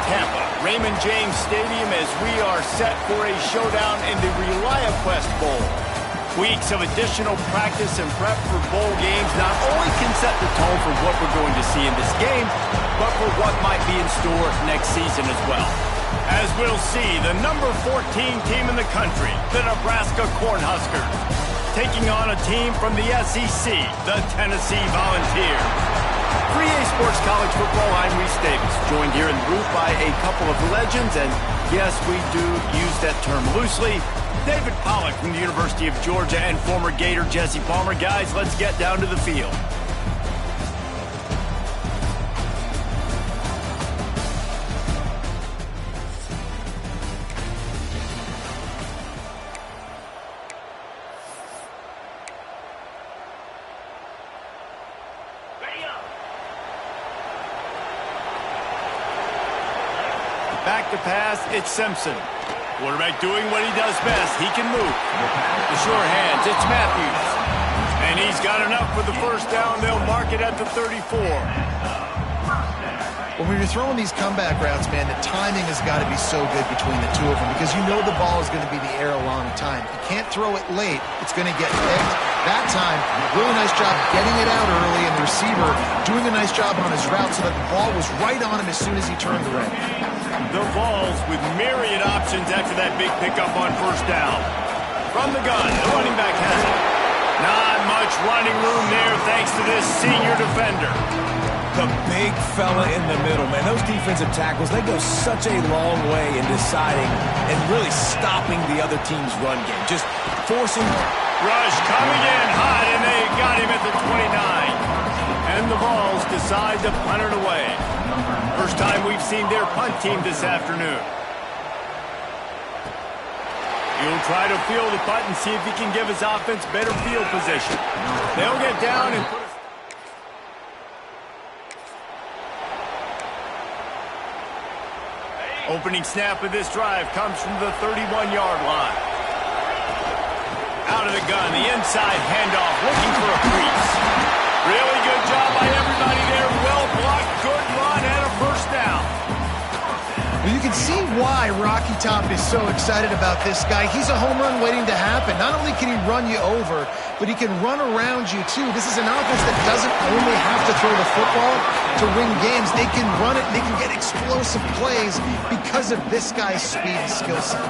Tampa, Raymond James Stadium, as we are set for a showdown in the Reliaquest Bowl. Weeks of additional practice and prep for bowl games not only can set the tone for what we're going to see in this game, but for what might be in store next season as well. As we'll see, the number 14 team in the country, the Nebraska Cornhuskers, taking on a team from the SEC, the Tennessee Volunteers. 3A Sports College Football, I'm Reese Davis, joined here in the booth by a couple of legends, and yes, we do use that term loosely. David Pollack from the University of Georgia and former Gator Jesse Palmer. Guys, let's get down to the field. Back to pass, it's Simpson. Quarterback doing what he does best. He can move. The sure hands, it's Matthews. And he's got enough for the first down. They'll mark it at the 34. When you're throwing these comeback routes, man, the timing has got to be so good between the two of them because you know the ball is going to be the air a long time. If you can't throw it late, it's going to get picked. That time, really nice job getting it out early, and the receiver doing a nice job on his route so that the ball was right on him as soon as he turned around. The Vols with myriad options after that big pickup on first down. From the gun, the running back has it. Not much running room there thanks to this senior defender. The big fella in the middle, man. Those defensive tackles, they go such a long way in deciding and really stopping the other team's run game. Just forcing. Rush coming in hot, and they got him at the 29. And the Vols decide to punt it away. First time we've seen their punt team this afternoon. He'll try to field the punt and see if he can give his offense better field position. They'll get down and put opening snap of this drive comes from the 31-yard line. Out of the gun, the inside handoff, looking for a crease. Really good job by everybody there. Well blocked, good run, and a first down. Well, you can see why Rocky Top is so excited about this guy. He's a home run waiting to happen. Not only can he run you over, but he can run around you, too. This is an offense that doesn't only have to throw the football to win games. They can run it, and they can get explosive plays because of this guy's speed and skill set.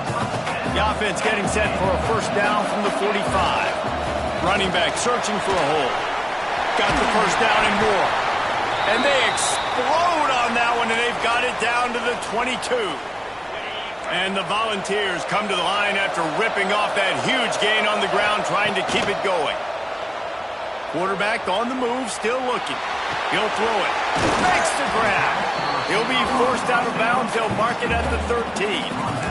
The offense getting set for a first down from the 45. Running back searching for a hole. Got the first down and more. And they explode on that one, and they've got it down to the 22. And the Volunteers come to the line after ripping off that huge gain on the ground, trying to keep it going. Quarterback on the move, still looking. He'll throw it. Makes the grab. He'll be forced out of bounds. They'll mark it at the 13.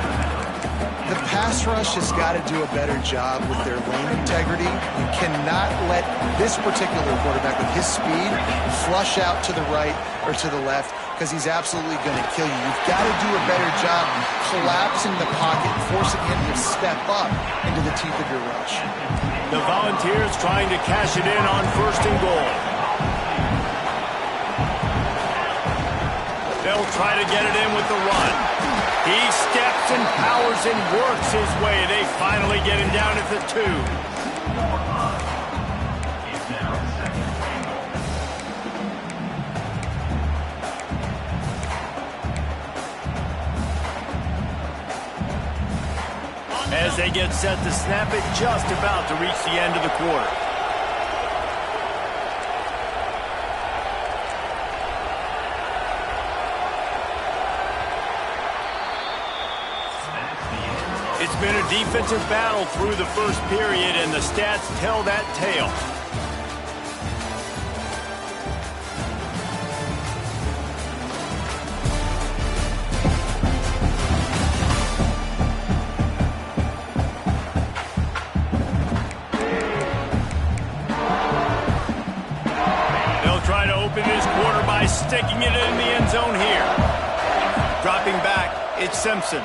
The pass rush has got to do a better job with their lane integrity. You cannot let this particular quarterback with his speed flush out to the right or to the left because he's absolutely going to kill you. You've got to do a better job collapsing the pocket and forcing him to step up into the teeth of your rush. The Volunteers trying to cash it in on first and goal. They'll try to get it in with the run. He steps and powers and works his way. They finally get him down at the 2. As they get set to snap it, just about to reach the end of the quarter. It's been a defensive battle through the first period, and the stats tell that tale. They'll try to open this quarter by sticking it in the end zone here. Dropping back, it's Simpson.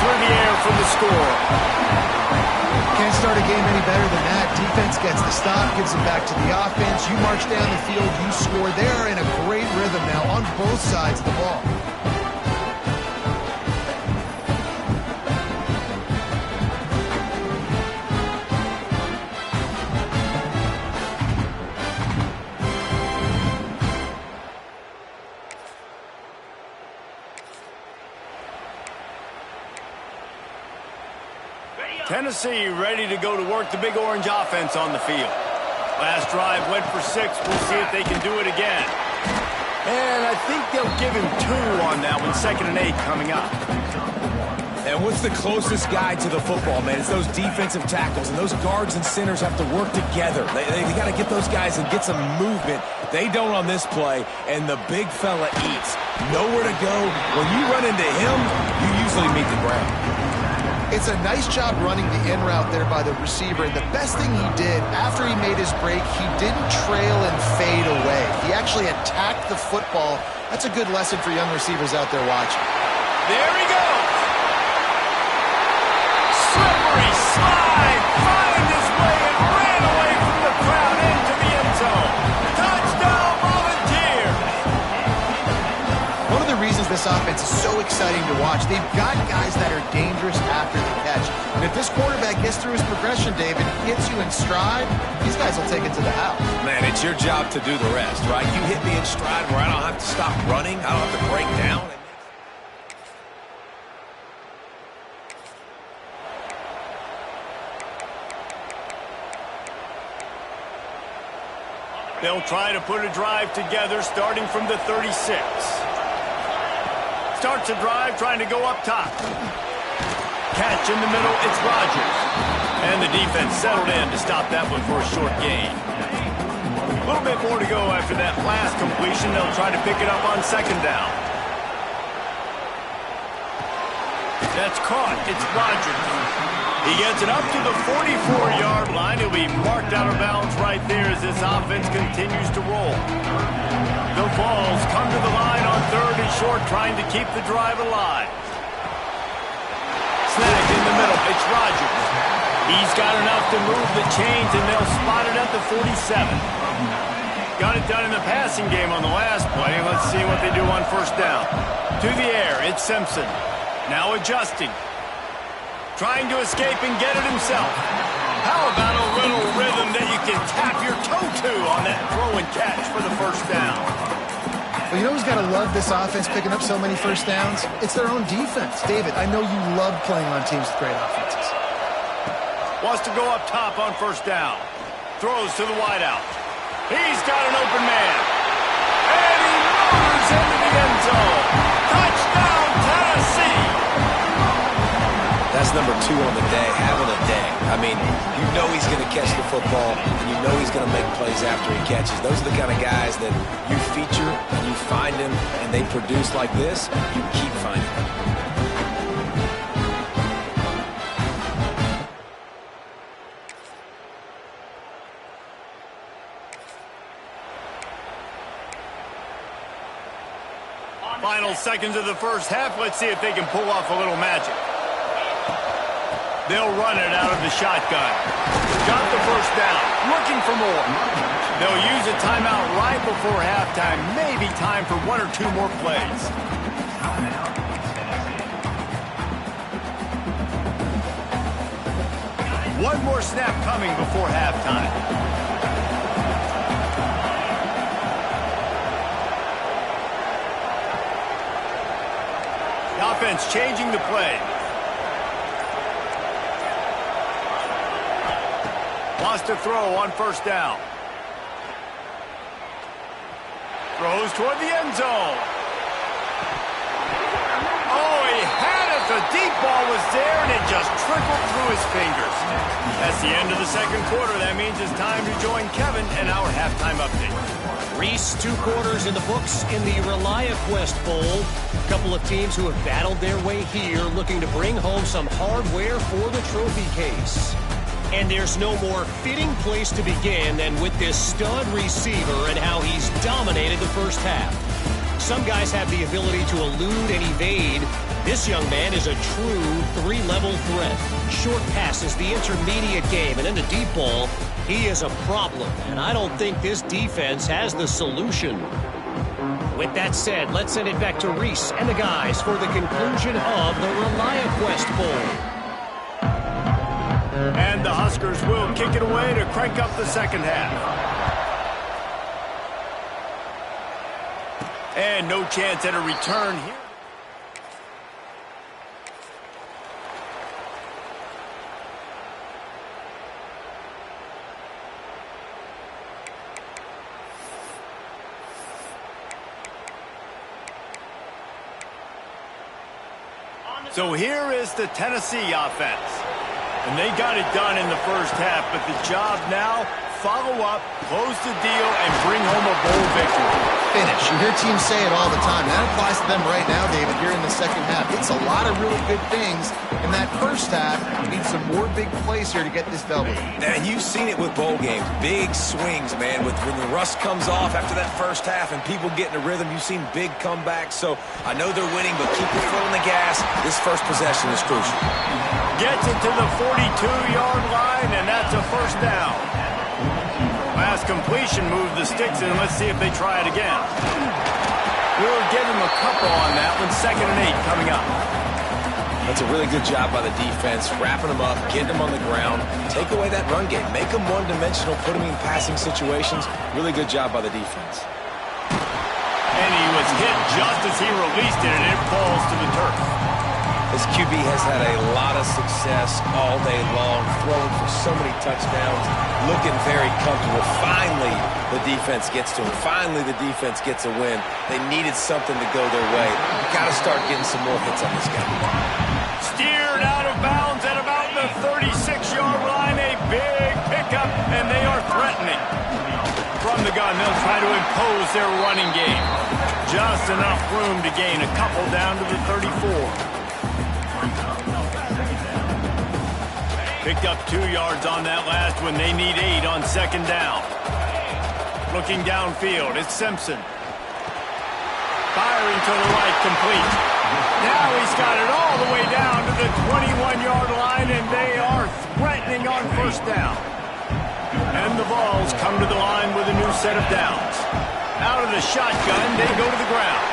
Through the air for the score. Can't start a game any better than that. Defense gets the stop, gives it back to the offense. You march down the field, you score. They're in a great rhythm now on both sides of the ball. Tennessee ready to go to work the Big Orange offense on the field. Last drive went for 6. We'll see if they can do it again. And I think they'll give him 2 on that one. 2nd and 8 coming up. And what's the closest guy to the football, man? It's those defensive tackles, and those guards and centers have to work together. They got to get those guys and get some movement. They don't on this play, and the big fella eats. Nowhere to go. When you run into him, you usually meet the ground. It's a nice job running the in route there by the receiver. And the best thing he did after he made his break, he didn't trail and fade away. He actually attacked the football. That's a good lesson for young receivers out there watching. There he goes. Slippery slide. Find his way and ran away from the crowd into the end zone. Touchdown, Volunteer. One of the reasons this offense is so exciting to watch, they've got guys that are dangerous after the catch. And if this quarterback gets through his progression, David, hits you in stride, these guys will take it to the house. Man, it's your job to do the rest, right? You hit me in stride where I don't have to stop running. I don't have to break down. They'll try to put a drive together starting from the 36. Starts a drive trying to go up top. Catch in the middle, it's Rodgers. And the defense settled in to stop that one for a short gain. A little bit more to go after that last completion. They'll try to pick it up on 2nd down. That's caught. It's Rodgers. He gets it up to the 44-yard line. He'll be marked out of bounds right there as this offense continues to roll. The Vols come to the line on 3rd and short, trying to keep the drive alive. Snagged in the middle. It's Rodgers. He's got enough to move the chains, and they'll spot it at the 47. Got it done in the passing game on the last play. Let's see what they do on 1st down. To the air, it's Simpson. Now adjusting. Trying to escape and get it himself. How about a little rhythm that you can tap your toe to on that throw and catch for the 1st down? Well, you know who's got to love this offense picking up so many 1st downs? It's their own defense. David, I know you love playing on teams with great offenses. Wants to go up top on 1st down. Throws to the wideout. He's got an open man. And he motors into the end zone. Touchdown, Tennessee. That's number 2 on the day, having a day. I mean, you know he's going to catch the football, and you know he's going to make plays after he catches. Those are the kind of guys that you feature, and you find them, and they produce like this, you keep finding them. Final seconds of the 1st half. Let's see if they can pull off a little magic. They'll run it out of the shotgun. Got the 1st down. Looking for more. They'll use a timeout right before halftime. Maybe time for 1 or 2 more plays. One more snap coming before halftime. The offense changing the play. Wants to throw on 1st down. Throws toward the end zone. Oh, he had it. The deep ball was there, and it just trickled through his fingers. That's the end of the 2nd quarter. That means it's time to join Kevin and our halftime update. Reese, 2 quarters in the books in the Reliaquest Bowl. A couple of teams who have battled their way here, looking to bring home some hardware for the trophy case. And there's no more fitting place to begin than with this stud receiver and how he's dominated the 1st half. Some guys have the ability to elude and evade. This young man is a true 3-level threat. Short passes, the intermediate game, and then the deep ball. He is a problem, and I don't think this defense has the solution. With that said, let's send it back to Reese and the guys for the conclusion of the Reliaquest Bowl. And the Huskers will kick it away to crank up the second half. And no chance at a return here. So here is the Tennessee offense. And they got it done in the first half, but the job now, follow up, close the deal, and bring home a bowl victory. Finish. You hear teams say it all the time. That applies to them right now, David, here in the second half. It's a lot of really good things in that first half. You need some more big plays here to get this W. And you've seen it with bowl games. Big swings, man. When the rust comes off after that first half and people get in a rhythm, you've seen big comebacks. So I know they're winning, but keep your foot on the gas. This first possession is crucial. Gets it to the 42-yard line, and that's a first down. Last completion moved the sticks in. Let's see if they try it again. We'll give him a couple on that one. 2nd and 8 coming up. That's a really good job by the defense, wrapping them up, getting them on the ground, take away that run game, make them one-dimensional, put them in passing situations. Really good job by the defense. And he was hit just as he released it, and it falls to the turf. This QB has had a lot of success all day long, throwing for so many touchdowns, looking very comfortable. Finally, the defense gets to him. Finally, the defense gets a win. They needed something to go their way. Got to start getting some more hits on this guy. Steered out of bounds at about the 36-yard line. A big pickup, and they are threatening. From the gun, they'll try to impose their running game. Just enough room to gain a couple down to the 34. Picked up 2 yards on that last one. They need 8 on 2nd down. Looking downfield, it's Simpson. Firing to the right, complete. Now he's got it all the way down to the 21-yard line, and they are threatening on 1st down. And the Vols come to the line with a new set of downs. Out of the shotgun, they go to the ground.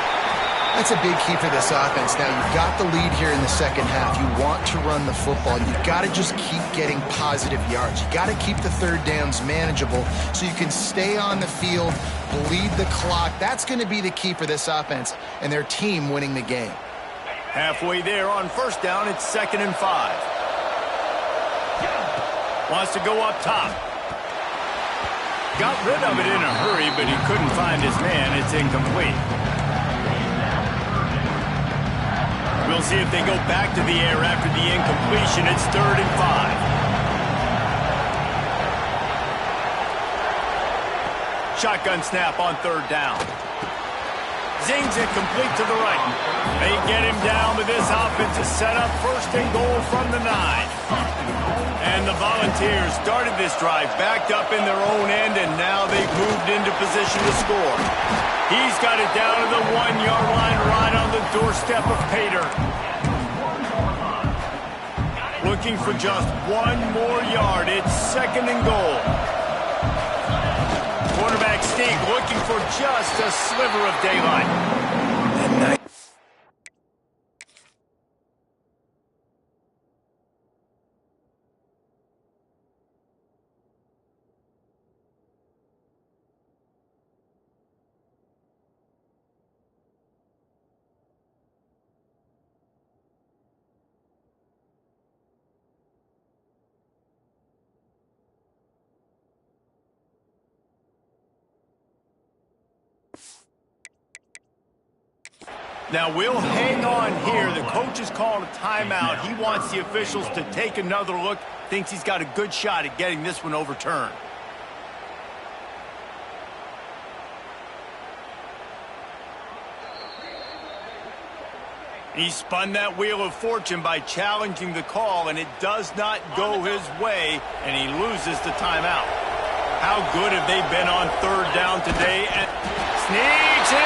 That's a big key for this offense. Now, you've got the lead here in the second half. You want to run the football. You've got to just keep getting positive yards. You've got to keep the 3rd downs manageable so you can stay on the field, bleed the clock. That's going to be the key for this offense and their team winning the game. Halfway there on 1st down, it's 2nd and 5. Wants to go up top. Got rid of it in a hurry, but he couldn't find his man. It's incomplete. We'll see if they go back to the air after the incompletion. It's 3rd and 5. Shotgun snap on 3rd down. Zings it complete to the right. They get him down, but this offense is set up 1st and goal from the 9. And the Volunteers started this drive backed up in their own end, and now they've moved into position to score. He's got it down to the 1-yard line right on the doorstep of Pater. Looking for just 1 more yard. It's 2nd and goal. Quarterback Steve looking for just a sliver of daylight. Now, we'll hang on here. The coach has called a timeout. He wants the officials to take another look. Thinks he's got a good shot at getting this one overturned. He spun that wheel of fortune by challenging the call, and it does not go his way, and he loses the timeout. How good have they been on 3rd down today? And sneaks in.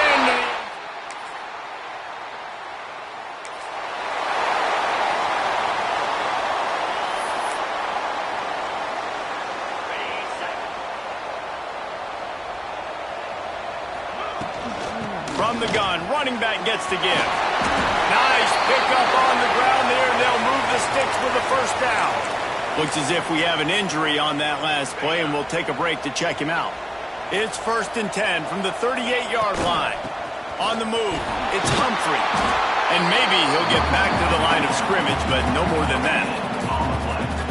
From the gun, running back gets the give. Nice pickup on the ground there. They'll move the sticks for the first down. Looks as if we have an injury on that last play, and we'll take a break to check him out. It's 1st and 10 from the 38-yard line. On the move, it's Humphrey. And maybe he'll get back to the line of scrimmage, but no more than that.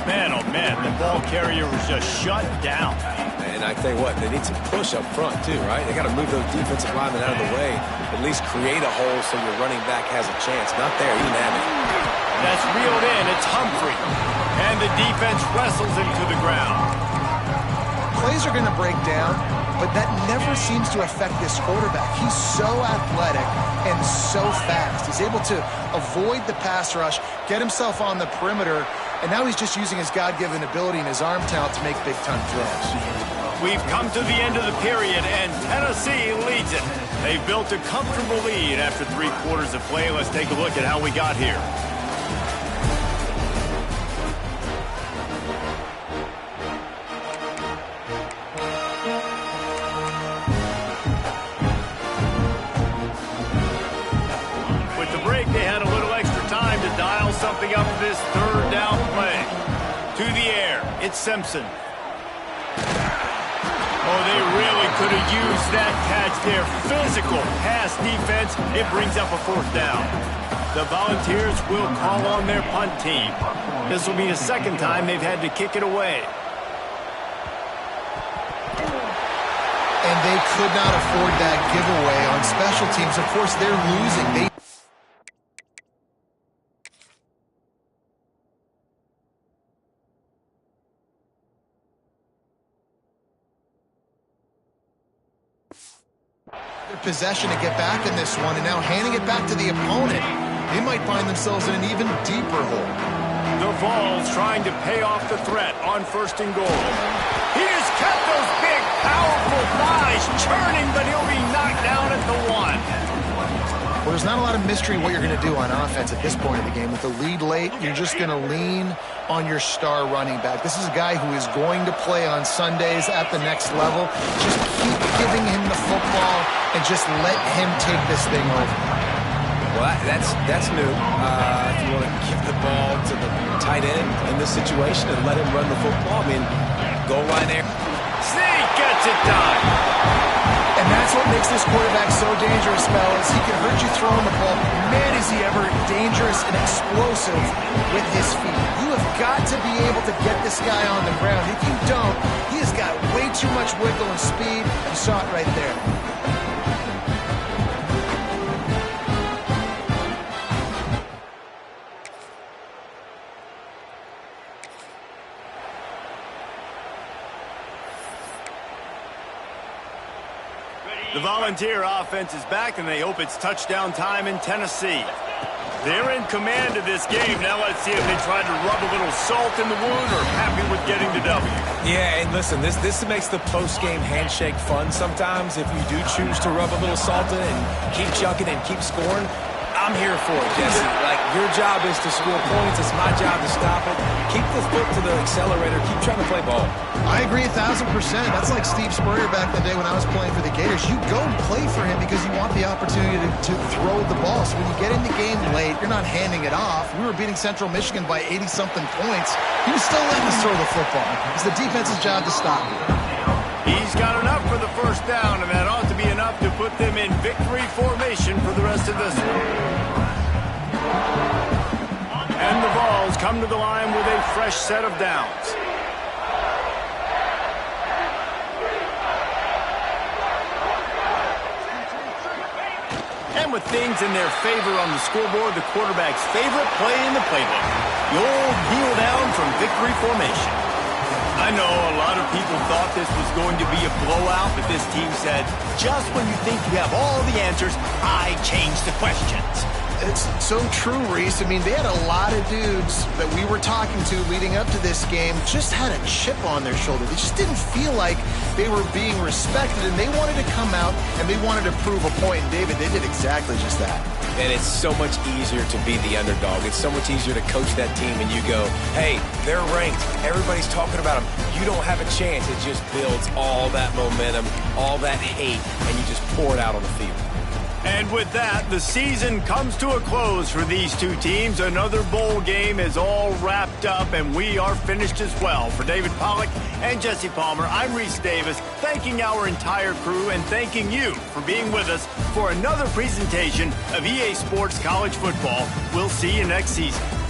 Man, oh man, the ball carrier was just shut down. And I tell you what, they need some push up front too, right? They got to move those defensive linemen out of the way, at least create a hole so your running back has a chance. Not there, he didn't have it. That's reeled in, it's Humphrey. And the defense wrestles him to the ground. Plays are going to break down, but that never seems to affect this quarterback. He's so athletic and so fast. He's able to avoid the pass rush, get himself on the perimeter, and now he's just using his God-given ability and his arm talent to make big-time throws. We've come to the end of the period, and Tennessee leads it. They've built a comfortable lead after 3 quarters of play. Let's take a look at how we got here. Something up this 3rd down play. To the air, it's Simpson. Oh, they really could have used that catch there. Physical pass defense. It brings up a 4th down. The Volunteers will call on their punt team. This will be the 2nd time they've had to kick it away. And they could not afford that giveaway on special teams. Of course, they're losing. Possession to get back in this one, and now handing it back to the opponent. They might find themselves in an even deeper hole. The Vols trying to pay off the threat on 1st and goal. He just kept those big, powerful thighs churning, but he'll be knocked down at the 1. Well, there's not a lot of mystery what you're going to do on offense at this point of the game. With the lead late, you're just going to lean on your star running back. This is a guy who is going to play on Sundays at the next level. Just keep giving him the football and just let him take this thing over. Well, that's new. If you want to give the ball to the tight end in this situation and let him run the football, I mean, goal line there. Zeke gets it done. And that's what makes this quarterback so dangerous, fellas. He can hurt you throwing the ball. Man, is he ever dangerous and explosive with his feet. You have got to be able to get this guy on the ground. If you don't, he has got way too much wiggle and speed. You saw it right there. The Volunteer offense is back, and they hope it's touchdown time in Tennessee. They're in command of this game. Now let's see if they try to rub a little salt in the wound or happy with getting the W. Yeah, and listen, this makes the post-game handshake fun sometimes. If you do choose to rub a little salt in and keep chucking and keep scoring, I'm here for it, Jesse. Like, your job is to score points. It's my job to stop it. Keep the foot to the accelerator. Keep trying to play ball. I agree 1,000%. That's like Steve Spurrier back in the day when I was playing for the Gators. You go and play for him because you want the opportunity to throw the ball. So when you get in the game late, you're not handing it off. We were beating Central Michigan by 80-something points. He was still letting us throw the football. It's the defense's job to stop it. He's got enough for the 1st down, and that ought to be enough to put them in victory formation for the rest of this one. And the Vols come to the line with a fresh set of downs. And with things in their favor on the scoreboard, the quarterback's favorite play in the playbook, the old kneel down from victory formation. I know a lot of people thought this was going to be a blowout, but this team said, just when you think you have all the answers, I change the questions. It's so true, Reese. I mean, they had a lot of dudes that we were talking to leading up to this game just had a chip on their shoulder. They just didn't feel like they were being respected, and they wanted to come out and they wanted to prove a point. And David, they did exactly just that. And it's so much easier to be the underdog. It's so much easier to coach that team and you go, hey, they're ranked. Everybody's talking about them. You don't have a chance. It just builds all that momentum, all that hate, and you just pour it out on the field. And with that, the season comes to a close for these two teams. Another bowl game is all wrapped up, and we are finished as well. For David Pollack and Jesse Palmer, I'm Reese Davis, thanking our entire crew and thanking you for being with us for another presentation of EA Sports College Football. We'll see you next season.